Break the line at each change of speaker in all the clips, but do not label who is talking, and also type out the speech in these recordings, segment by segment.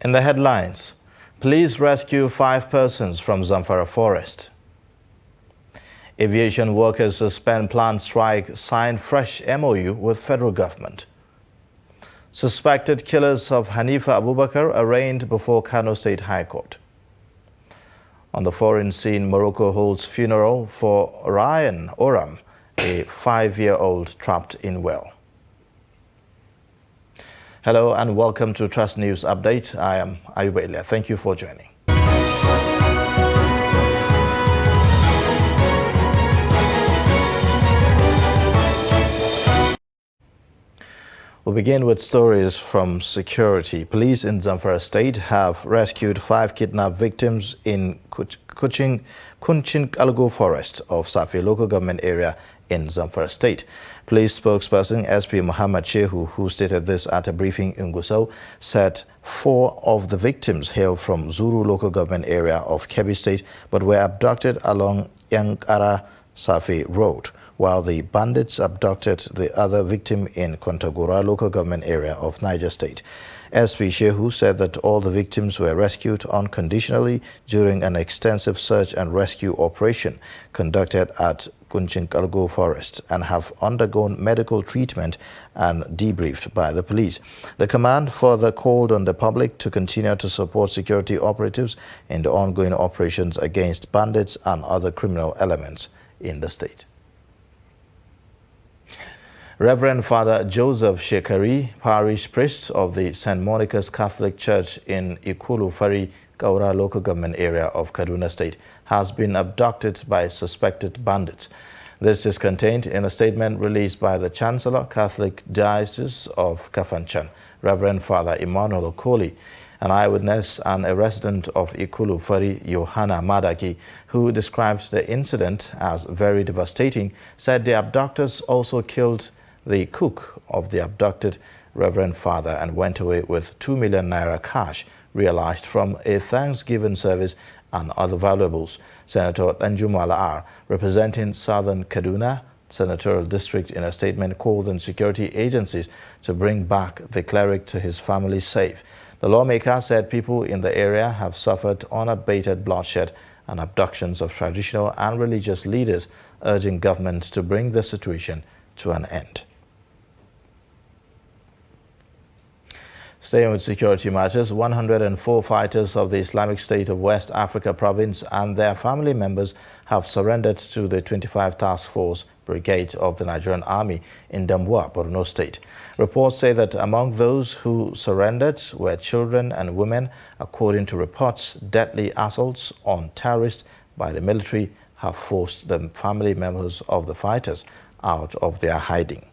In the headlines, police rescue 5 persons from Zamfara forest. Aviation workers suspend planned strike, sign fresh MOU with federal government. Suspected killers of Hanifa Abubakar arraigned before Kano State High Court. On the foreign scene, Morocco holds funeral for Ryan Oram, a 5-year-old trapped in well. Hello and welcome to Trust News Update. I am Ayuba. Thank you for joining. We'll begin with stories from security. Police in Zamfara State have rescued 5 kidnapped victims in Kunchin Algo Forest of Safi local government area in Zamfara State. Police spokesperson SP Muhammad Shehu, who stated this at a briefing in Gusau, said 4 of the victims hail from Zuru local government area of Kebbi State but were abducted along Yankara Safi Road, while the bandits abducted the other victim in Kontagora local government area of Niger State. SP Shehu said that all the victims were rescued unconditionally during an extensive search and rescue operation conducted at Kunchin Forest and have undergone medical treatment and debriefed by the police. The command further called on the public to continue to support security operatives in the ongoing operations against bandits and other criminal elements in the state. Reverend Father Joseph Shekari, parish priest of the St. Monica's Catholic Church in Ikulu Fari, Kaura local government area of Kaduna State, has been abducted by suspected bandits. This is contained in a statement released by the Chancellor, Catholic Diocese of Kafanchan, Reverend Father Emmanuel Okoli. An eyewitness and a resident of Ikulu Fari, Yohana Madaki, who described the incident as very devastating, said the abductors also killed the cook of the abducted Reverend Father and went away with 2 million naira cash realized from a Thanksgiving service and other valuables. Senator Danjuma La'ar, representing Southern Kaduna Senatorial District, in a statement called on security agencies to bring back the cleric to his family safe. The lawmaker said people in the area have suffered unabated bloodshed and abductions of traditional and religious leaders, urging government to bring the situation to an end. Staying with security matters, 104 fighters of the Islamic State of West Africa province and their family members have surrendered to the 25 Task Force Brigade of the Nigerian Army in Damboa, Borno State. Reports say that among those who surrendered were children and women. According to reports, deadly assaults on terrorists by the military have forced the family members of the fighters out of their hiding.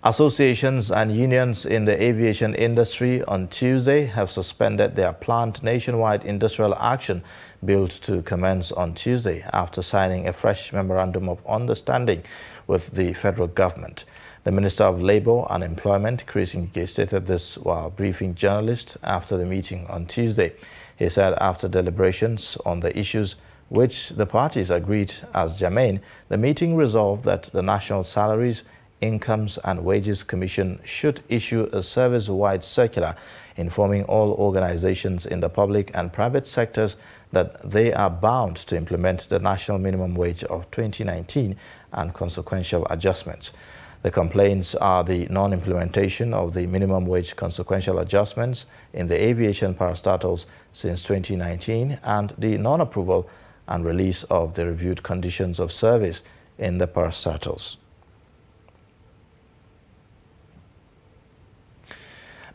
Associations and unions in the aviation industry on Tuesday have suspended their planned nationwide industrial action built to commence on Tuesday after signing a fresh memorandum of understanding with the federal government. The Minister of Labour and Employment, Chris Ngige, stated this while briefing journalists after the meeting on Tuesday. He said after deliberations on the issues which the parties agreed as germane, the meeting resolved that the National Salaries, Incomes and Wages Commission should issue a service-wide circular informing all organizations in the public and private sectors that they are bound to implement the national minimum wage of 2019 and consequential adjustments. The complaints are the non-implementation of the minimum wage consequential adjustments in the aviation parastatals since 2019 and the non-approval and release of the reviewed conditions of service in the parastatals.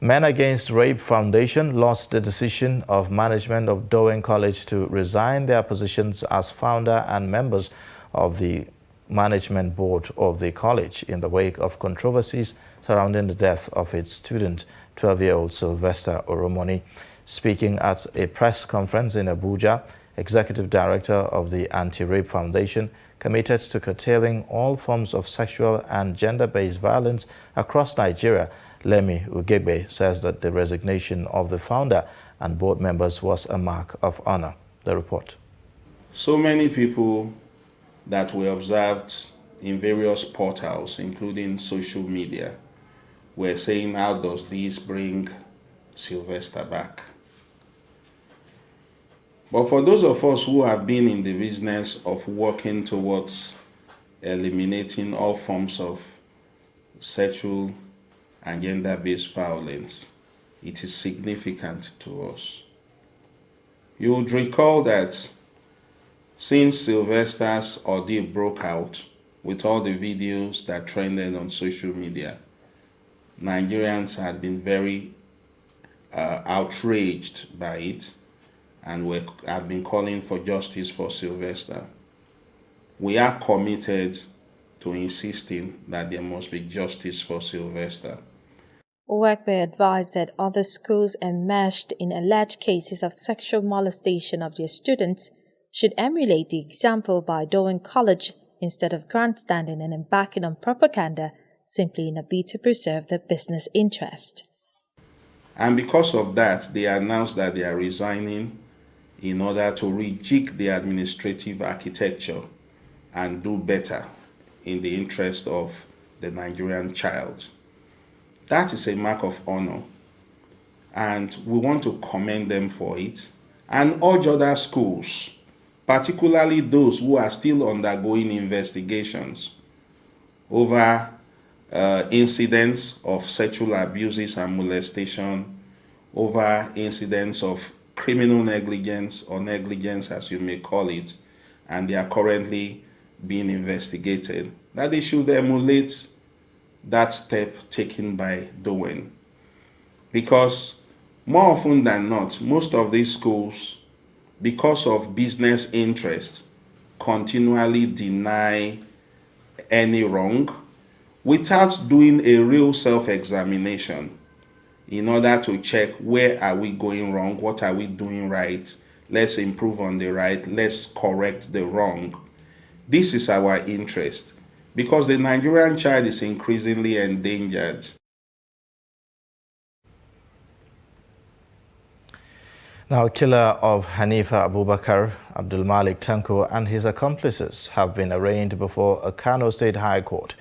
Men Against Rape Foundation lost the decision of management of Dowen College to resign their positions as founder and members of the management board of the college in the wake of controversies surrounding the death of its student, 12-year-old Sylvester Oromoni. Speaking at a press conference in Abuja, Executive Director of the Anti-Rape Foundation committed to curtailing all forms of sexual and gender-based violence across Nigeria, Lemi Ugegbe, says that the resignation of the founder and board members was a mark of honor. The report.
So many people that were observed in various portals, including social media, were saying, how does this bring Sylvester back? But for those of us who have been in the business of working towards eliminating all forms of sexual and gender-based violence, it is significant to us. You would recall that since Sylvester's ordeal broke out with all the videos that trended on social media, Nigerians had been very outraged by it and have been calling for justice for Sylvester. We are committed to insisting that there must be justice for Sylvester.
Uke advised that other schools enmeshed in alleged cases of sexual molestation of their students should emulate the example by doing college instead of grandstanding and embarking on propaganda simply in a bid to preserve their business interest.
And because of that, they announced that they are resigning in order to rejig the administrative architecture and do better in the interest of the Nigerian child. That is a mark of honor, and we want to commend them for it and urge other schools, particularly those who are still undergoing investigations over incidents of sexual abuses and molestation, over incidents of criminal negligence or negligence as you may call it, and they are currently being investigated, that they should emulate that step taken by Dowen. Because more often than not, most of these schools, because of business interests, continually deny any wrong without doing a real self-examination in order to check where are we going wrong, what are we doing right, let's improve on the right, let's correct the wrong. This is our interest because the Nigerian child is increasingly endangered.
Now, killer of Hanifa Abubakar, Abdulmalik Tanko and his accomplices have been arraigned before a Kano State High Court.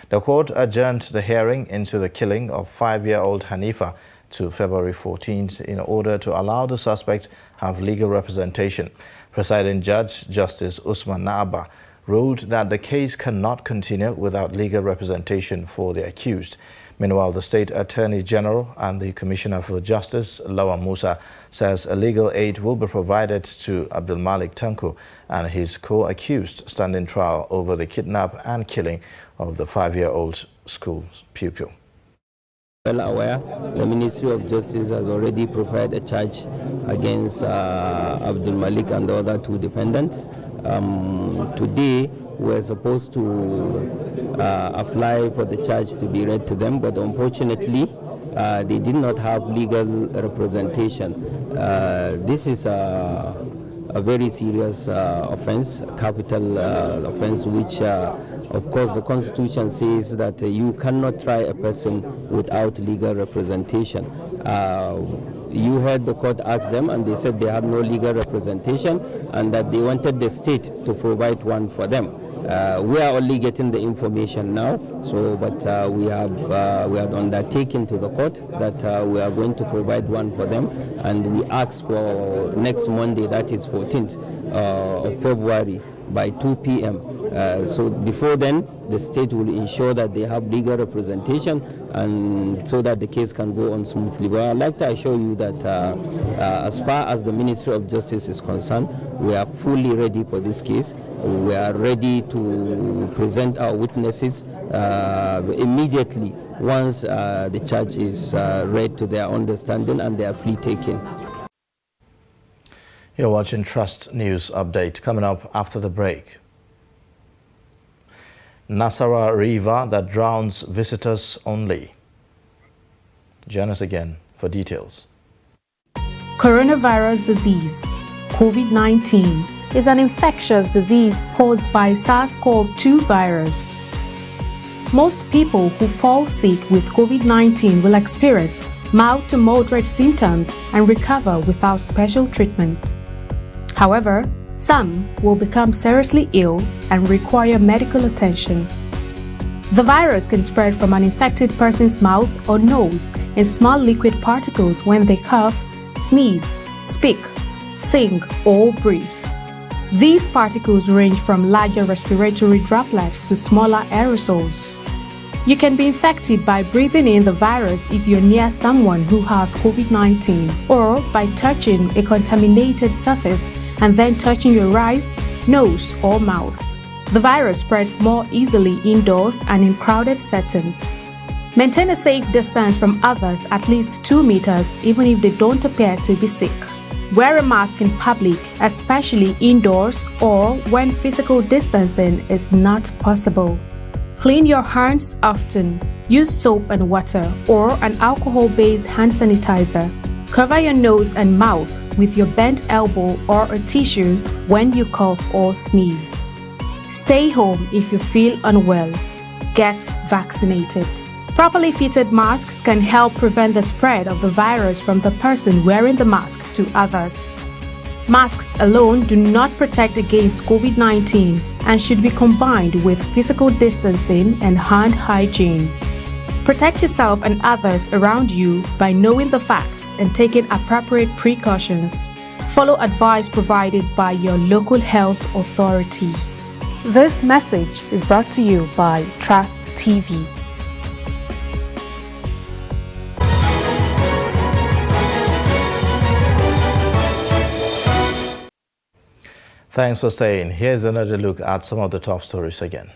The court adjourned the hearing into the killing of 5-year-old Hanifa to February 14th in order to allow the suspect have legal representation. Presiding Judge Justice Usman Naaba ruled that the case cannot continue without legal representation for the accused. Meanwhile, the State Attorney General and the Commissioner for Justice, Lawan Musa, says a legal aid will be provided to Abdulmalik Tanko and his co-accused standing trial over the kidnap and killing of the 5-year-old school pupil.
Well aware, the Ministry of Justice has already prepared a charge against Abdulmalik and the other 2 defendants. Today, we're supposed to apply for the charge to be read to them, but unfortunately, they did not have legal representation. This is a very serious offense, capital offense, which of course the Constitution says that you cannot try a person without legal representation. You heard the court ask them and they said they have no legal representation and that they wanted the state to provide one for them. We are only getting the information now, but we had undertaken to the court that we are going to provide one for them, and we ask for next Monday, that is 14th of February, by 2 p.m. So before then, the state will ensure that they have legal representation, and so that the case can go on smoothly. But I'd like to assure you that as far as the Ministry of Justice is concerned, we are fully ready for this case. We are ready to present our witnesses immediately once the charge is read to their understanding and their plea taken.
You're watching Trust News Update. Coming up after the break. Zamfara River that drowns visitors only. Join us again for details.
Coronavirus disease, COVID-19, is an infectious disease caused by SARS-CoV-2 virus. Most people who fall sick with COVID-19 will experience mild to moderate symptoms and recover without special treatment. However, some will become seriously ill and require medical attention. The virus can spread from an infected person's mouth or nose in small liquid particles when they cough, sneeze, speak, sing, or breathe. These particles range from larger respiratory droplets to smaller aerosols. You can be infected by breathing in the virus if you're near someone who has COVID-19 or by touching a contaminated surface and then touching your eyes, nose, or mouth. The virus spreads more easily indoors and in crowded settings. Maintain a safe distance from others at least 2 meters even if they don't appear to be sick. Wear a mask in public, especially indoors or when physical distancing is not possible. Clean your hands often. Use soap and water or an alcohol-based hand sanitizer. Cover your nose and mouth with your bent elbow or a tissue when you cough or sneeze. Stay home if you feel unwell. Get vaccinated. Properly fitted masks can help prevent the spread of the virus from the person wearing the mask to others. Masks alone do not protect against COVID-19 and should be combined with physical distancing and hand hygiene. Protect yourself and others around you by knowing the facts and taking appropriate precautions. Follow advice provided by your local health authority. This message is brought to you by Trust TV.
Thanks for staying. Here's another look at some of the top stories again.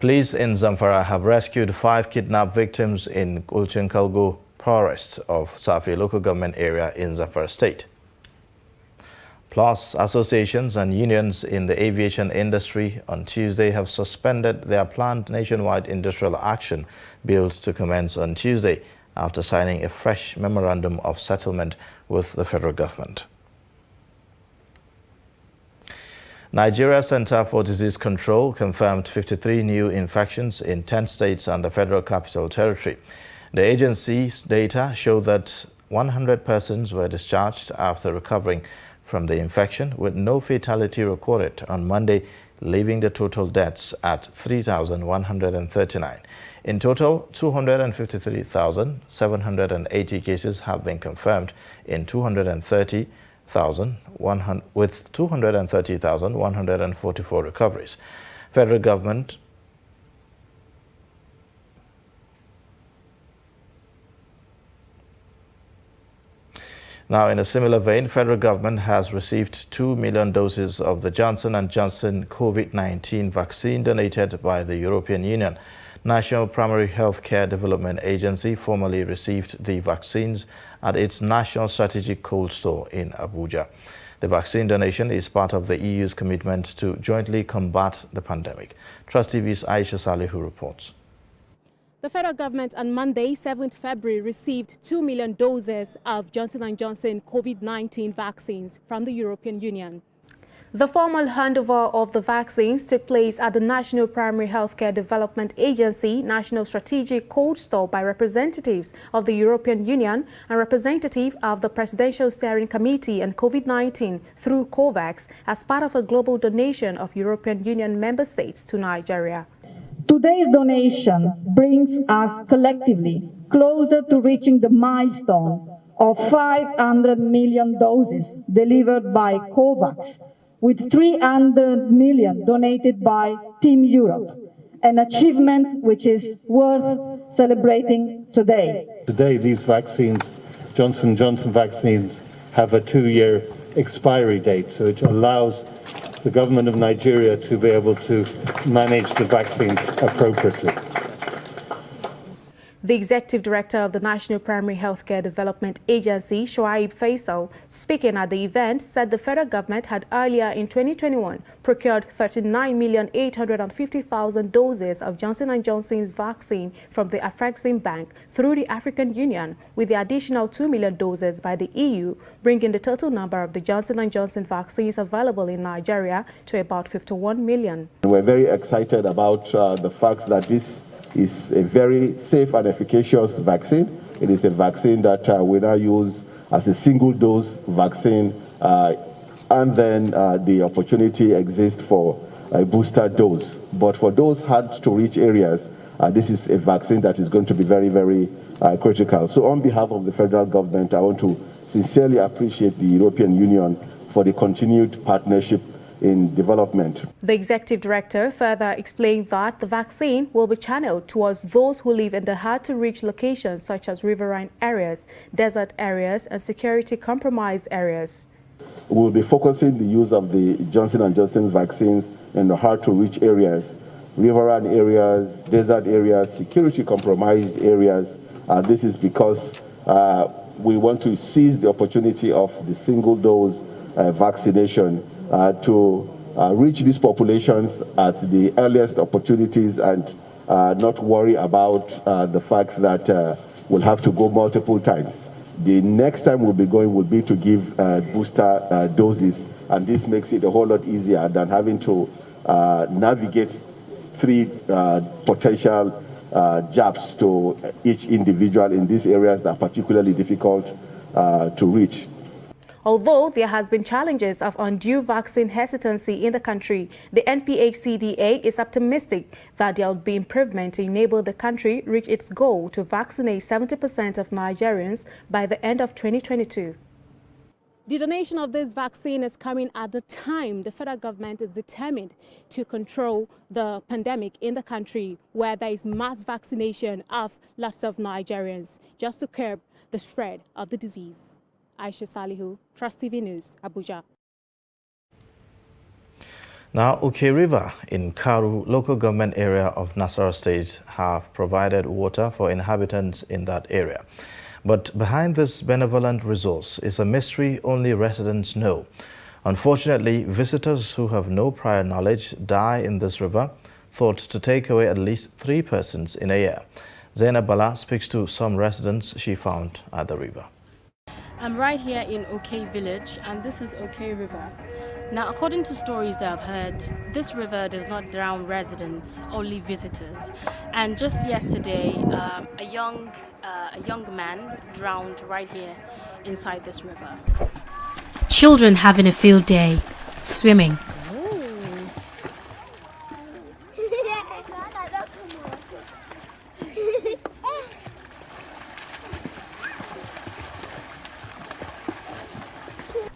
Police in Zamfara have rescued 5 kidnapped victims in Ulchenkalgo forest of Safi local government area in Zamfara state. Plus, associations and unions in the aviation industry on Tuesday have suspended their planned nationwide industrial action billed to commence on Tuesday after signing a fresh memorandum of settlement with the federal government. Nigeria Center for Disease Control confirmed 53 new infections in 10 states and the Federal Capital Territory. The agency's data show that 100 persons were discharged after recovering from the infection, with no fatality recorded on Monday, leaving the total deaths at 3,139. In total, 253,780 cases have been confirmed in 230,144 recoveries. Federal government Now, in a similar vein, federal government has received 2 million doses of the Johnson & Johnson COVID-19 vaccine donated by the European Union. National Primary Healthcare Development Agency formally received the vaccines at its National Strategic Cold Store in Abuja. The vaccine donation is part of the EU's commitment to jointly combat the pandemic. Trust TV's Aisha Salihu reports.
The federal government on Monday, 7th February, received 2 million doses of Johnson & Johnson COVID-19 vaccines from the European Union. The formal handover of the vaccines took place at the National Primary Healthcare Development Agency National Strategic Cold Store by representatives of the European Union and representative of the Presidential Steering Committee on COVID-19 through COVAX as part of a global donation of European Union member states to Nigeria.
Today's donation brings us collectively closer to reaching the milestone of 500 million doses delivered by COVAX, with 300 million donated by Team Europe, an achievement which is worth celebrating today.
Today, these vaccines, Johnson & Johnson vaccines, have a 2-year expiry date, so it allows the government of Nigeria to be able to manage the vaccines appropriately.
The executive director of the National Primary Healthcare Development Agency, Shoaib Faisal, speaking at the event, said the federal government had earlier in 2021 procured 39,850,000 doses of Johnson & Johnson's vaccine from the Afrexim Bank through the African Union, with the additional 2 million doses by the EU, bringing the total number of the Johnson & Johnson vaccines available in Nigeria to about 51 million.
We're very excited about the fact that this is a very safe and efficacious vaccine. It is a vaccine that we now use as a single-dose vaccine, and then the opportunity exists for a booster dose. But for those hard-to-reach areas, this is a vaccine that is going to be very, very critical. So on behalf of the federal government, I want to sincerely appreciate the European Union for the continued partnership in development.
The executive director further explained that the vaccine will be channeled towards those who live in the hard-to-reach locations such as riverine areas, desert areas, and security-compromised areas.
We'll be focusing the use of the Johnson & Johnson vaccines in the hard-to-reach areas, riverine areas, desert areas, security-compromised areas. This is because we want to seize the opportunity of the single-dose vaccination to reach these populations at the earliest opportunities and not worry about the fact that we'll have to go multiple times. The next time we'll be going will be to give booster doses, and this makes it a whole lot easier than having to navigate 3 potential jabs to each individual in these areas that are particularly difficult to reach.
Although there has been challenges of undue vaccine hesitancy in the country, the NPHCDA is optimistic that there will be improvement to enable the country reach its goal to vaccinate 70% of Nigerians by the end of 2022. The donation of this vaccine is coming at the time the federal government is determined to control the pandemic in the country, where there is mass vaccination of lots of Nigerians just to curb the spread of the disease. Aisha Salihu, Trust TV News, Abuja.
Now, Uke River in Karu local government area of Nasarawa State have provided water for inhabitants in that area. But behind this benevolent resource is a mystery only residents know. Unfortunately, visitors who have no prior knowledge die in this river, thought to take away at least 3 persons in a year. Zainab Bala speaks to some residents she found at the river.
I'm right here in Uke village, and this is Uke River. Now, according to stories that I've heard, this river does not drown residents, only visitors. And just yesterday, a young man drowned right here inside this river.
Children having a field day, swimming.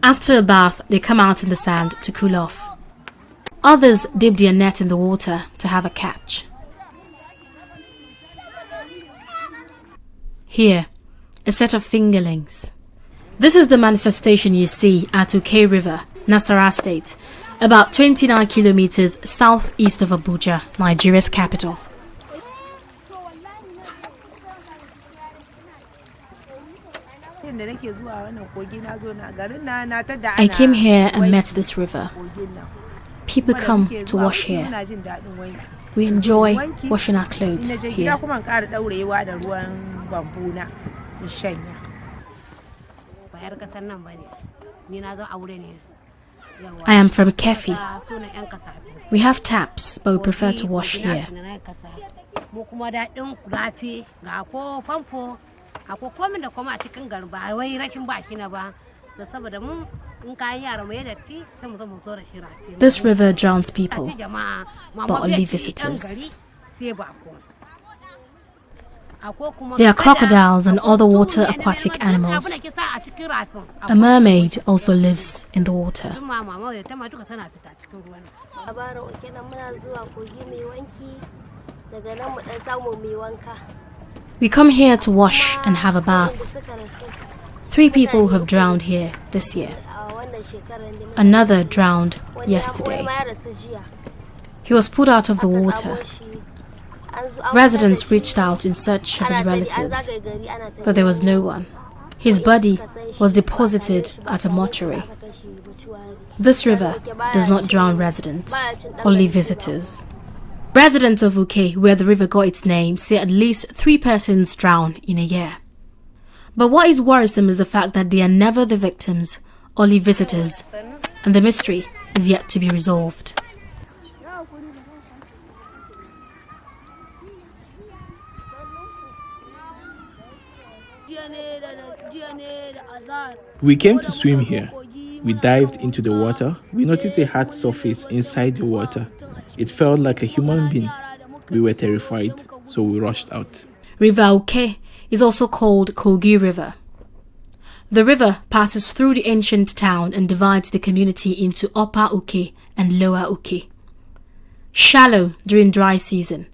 After a bath, they come out in the sand to cool off. Others dip their net in the water to have a catch. Here, a set of fingerlings. This is the manifestation you see at Uke River, Nasarawa State, about 29 kilometers southeast of Abuja, Nigeria's capital. I came here and met this river. People come to wash here. We enjoy washing our clothes here. I am from Kefi. We have taps, but we prefer to wash here. This river drowns people, but only visitors. There are crocodiles and other water aquatic animals. A mermaid also lives in the water. We come here to wash and have a bath. 3 people have drowned here this year. Another drowned yesterday. He was put out of the water. Residents reached out in search of his relatives, but there was no one. His body was deposited at a mortuary. This river does not drown residents, only visitors. Residents of Uke, where the river got its name, say at least 3 persons drown in a year. But what is worrisome is the fact that they are never the victims, only visitors, and the mystery is yet to be resolved.
We came to swim here. We dived into the water. We noticed a hard surface inside the water. It felt like a human being. We were terrified, so we rushed out.
River Uke is also called Kogi River. The river passes through the ancient town and divides the community into Upper Uke and Lower Uke. Shallow during dry season,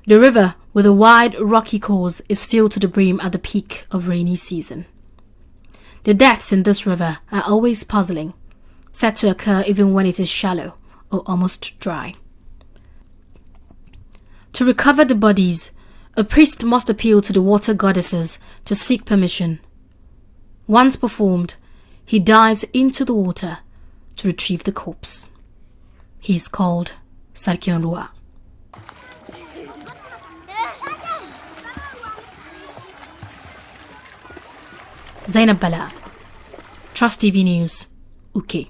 the river with a wide rocky course is filled to the brim at the peak of rainy season. The depths in this river are always puzzling, said to occur even when it is shallow or almost dry. To recover the bodies, a priest must appeal to the water goddesses to seek permission. Once performed, he dives into the water to retrieve the corpse. He is called Sarkionrua. Zainab Bala, Trust TV News, Uke.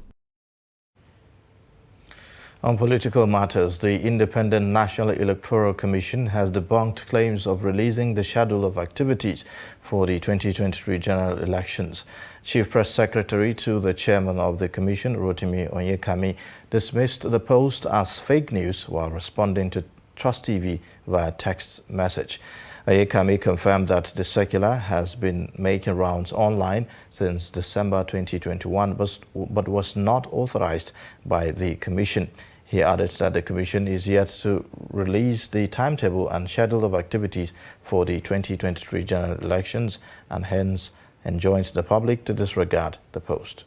On political matters, the Independent National Electoral Commission has debunked claims of releasing the schedule of activities for the 2023 general elections. Chief Press Secretary to the Chairman of the Commission, Rotimi Onyekami, dismissed the post as fake news while responding to Trust TV via text message. Onyekami confirmed that the circular has been making rounds online since December 2021 but was not authorized by the Commission. He added that the Commission is yet to release the timetable and schedule of activities for the 2023 general elections and hence enjoins the public to disregard the post.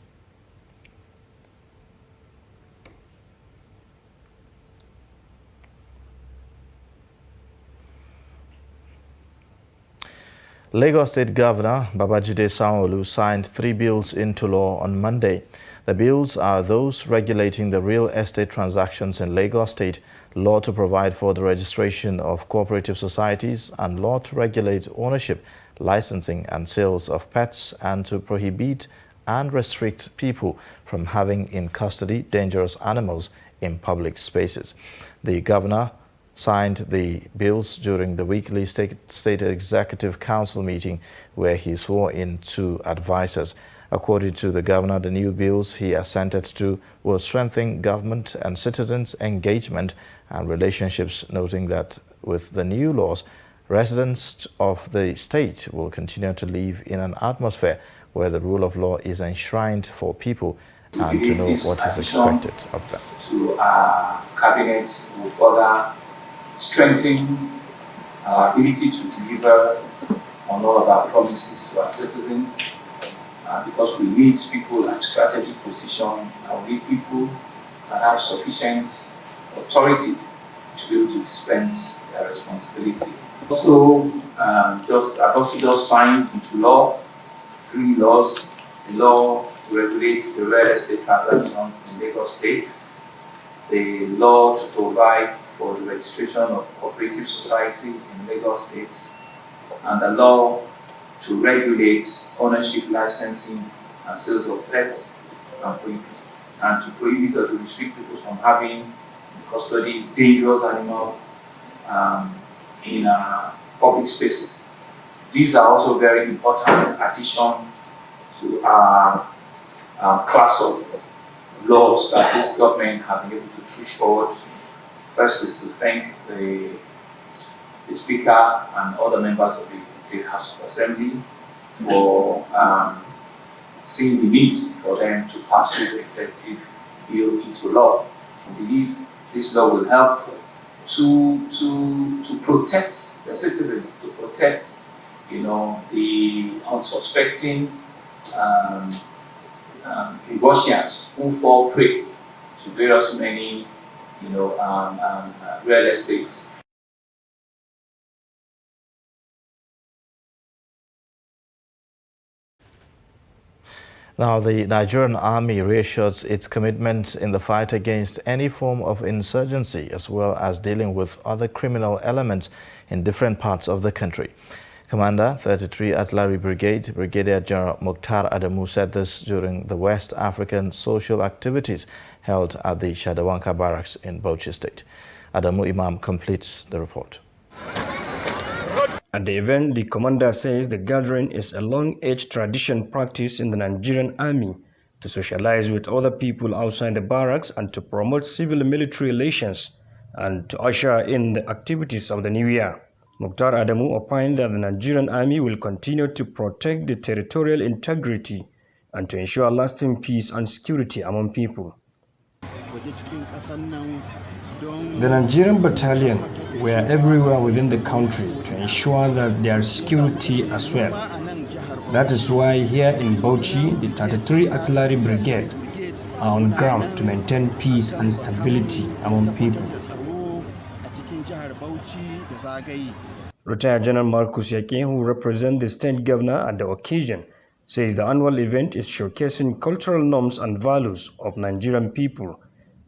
Lagos State Governor Babajide Sanwo-Olu signed 3 bills into law on Monday. The bills are those regulating the real estate transactions in Lagos State, law to provide for the registration of cooperative societies, and law to regulate ownership, licensing and sales of pets, and to prohibit and restrict people from having in custody dangerous animals in public spaces. The governor signed the bills during the weekly State Executive Council meeting where he swore in 2 advisors. According to the governor, the new bills he assented to will strengthen government and citizens' engagement and relationships, noting that with the new laws, residents of the state will continue to live in an atmosphere where the rule of law is enshrined for people and to know what is expected of them.
To our cabinet will further strengthen our ability to deliver on all of our promises to our citizens, because we need people at strategic position, and we need people that have sufficient authority to be able to dispense their responsibility. Also, I've also just signed into law 3 laws. The law to regulate the real estate transactions in Lagos State, the law to provide for the registration of cooperative society in Lagos State, and the law to regulate ownership, licensing, and sales of pets, and to prohibit or to restrict people from having in custody dangerous animals in public spaces. These are also very important addition to our class of laws that this government has been able to push forward. First is to thank the Speaker and other members of the State House of Assembly for seeing the need for them to pass this executive bill into law. We believe this law will help to protect the citizens, to protect, the unsuspecting Lagosians who fall prey to various many, real estates.
Now, the Nigerian Army reassures its commitment in the fight against any form of insurgency, as well as dealing with other criminal elements in different parts of the country. Commander 33 Artillery Brigade, Brigadier General Mukhtar Adamu said this during the West African social activities held at the Shadawanka Barracks in Bauchi State. Adamu Imam completes the report.
At the event, the commander says the gathering is a long-age tradition practiced in the Nigerian Army to socialize with other people outside the barracks and to promote civil-military relations and to usher in the activities of the new year. Mukhtar Adamu opined that the Nigerian Army will continue to protect the territorial integrity and to ensure lasting peace and security among people. The Nigerian battalion were everywhere within the country to ensure that there is security as well. That is why here in Bauchi, the 33 Artillery Brigade are on ground to maintain peace and stability among people. Retired General Marcus Yake, who represents the state governor at the occasion, says the annual event is showcasing cultural norms and values of Nigerian people,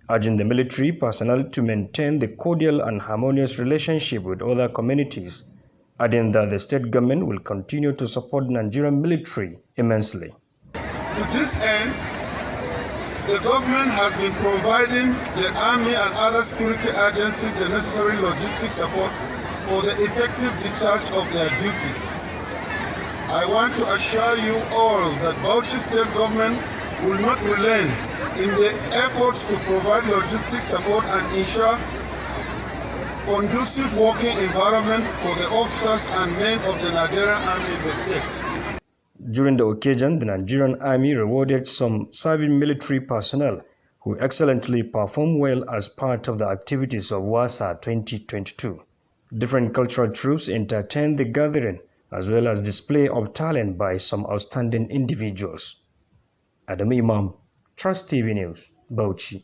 urging the military personnel to maintain the cordial and harmonious relationship with other communities, adding that the state government will continue to support the Nigerian military immensely.
To this end, the government has been providing the Army and other security agencies the necessary logistic support for the effective discharge of their duties. I want to assure you all that Bauchi State Government will not relent in the efforts to provide logistic support and ensure conducive working environment for the officers and men of the Nigerian Army in the state.
During the occasion, the Nigerian Army rewarded some serving military personnel who excellently performed well as part of the activities of WASA 2022. Different cultural troops entertained the gathering as well as display of talent by some outstanding individuals. Adam Imam, Trust TV News, Bauchi.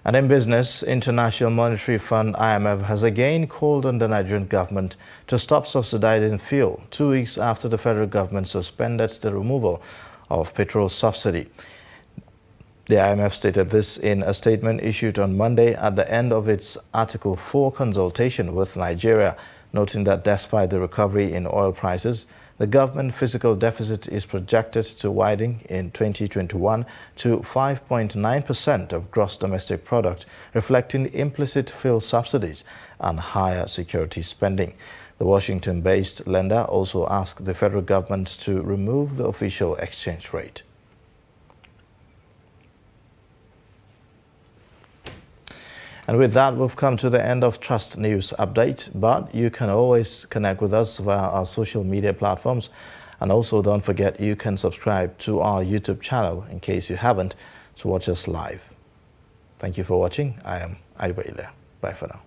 And in business, International Monetary Fund IMF has again called on the Nigerian government to stop subsidizing fuel 2 weeks after the federal government suspended the removal of petrol subsidy. The IMF stated this in a statement issued on Monday at the end of its Article 4 consultation with Nigeria, noting that despite the recovery in oil prices, the government fiscal deficit is projected to widen in 2021 to 5.9% of gross domestic product, reflecting implicit fuel subsidies and higher security spending. The Washington-based lender also asked the federal government to remove the official exchange rate. And with that, we've come to the end of Trust News Update, but you can always connect with us via our social media platforms. And also don't forget you can subscribe to our YouTube channel in case you haven't to watch us live. Thank you for watching. I am Ayuba Ile. Bye for now.